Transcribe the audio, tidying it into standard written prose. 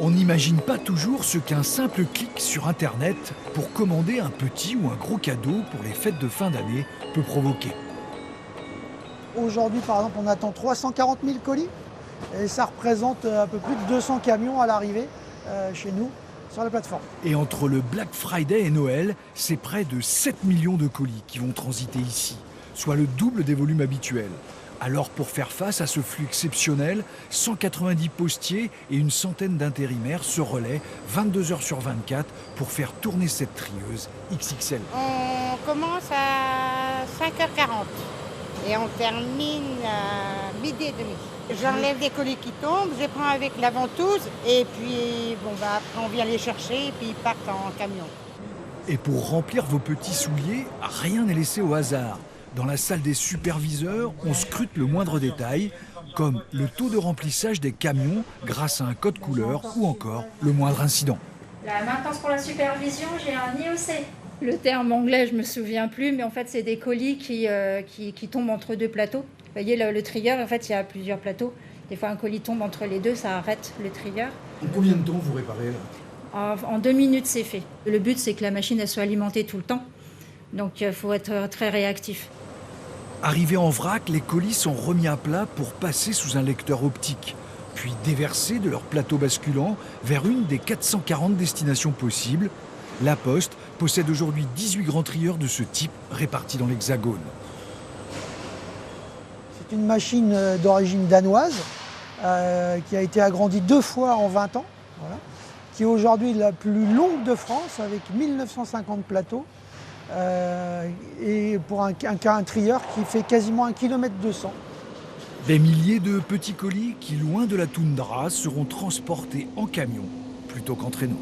On n'imagine pas toujours ce qu'un simple clic sur Internet pour commander un petit ou un gros cadeau pour les fêtes de fin d'année peut provoquer. Aujourd'hui, par exemple, on attend 340 000 colis et ça représente un peu plus de 200 camions à l'arrivée chez nous sur la plateforme. Et entre le Black Friday et Noël, c'est près de 7 millions de colis qui vont transiter ici, soit le double des volumes habituels. Alors pour faire face à ce flux exceptionnel, 190 postiers et une centaine d'intérimaires se relaient 22 heures sur 24 pour faire tourner cette trieuse XXL. On commence à 5h40 et on termine à midi et demi. J'enlève les colis qui tombent, je les prends avec la ventouse et puis après on vient les chercher et puis ils partent en camion. Et pour remplir vos petits souliers, rien n'est laissé au hasard. Dans la salle des superviseurs, on scrute le moindre détail, comme le taux de remplissage des camions grâce à un code couleur ou encore le moindre incident. La maintenance pour la supervision, j'ai un IOC. Le terme anglais, je ne me souviens plus, mais en fait, c'est des colis qui tombent entre deux plateaux. Vous voyez, le trieur, en fait, il y a plusieurs plateaux. Des fois, un colis tombe entre les deux, ça arrête le trieur. En combien de temps vous réparez là ? En 2 minutes, c'est fait. Le but, c'est que la machine elle soit alimentée tout le temps. Donc, il faut être très réactif. Arrivés en vrac, les colis sont remis à plat pour passer sous un lecteur optique, puis déversés de leur plateau basculant vers une des 440 destinations possibles. La Poste possède aujourd'hui 18 grands trieurs de ce type répartis dans l'Hexagone. C'est une machine d'origine danoise qui a été agrandie 2 fois en 20 ans, voilà, qui est aujourd'hui la plus longue de France avec 1950 plateaux. Et pour un trieur qui fait quasiment 1,2 km. Des milliers de petits colis qui, loin de la toundra, seront transportés en camion plutôt qu'en traîneau.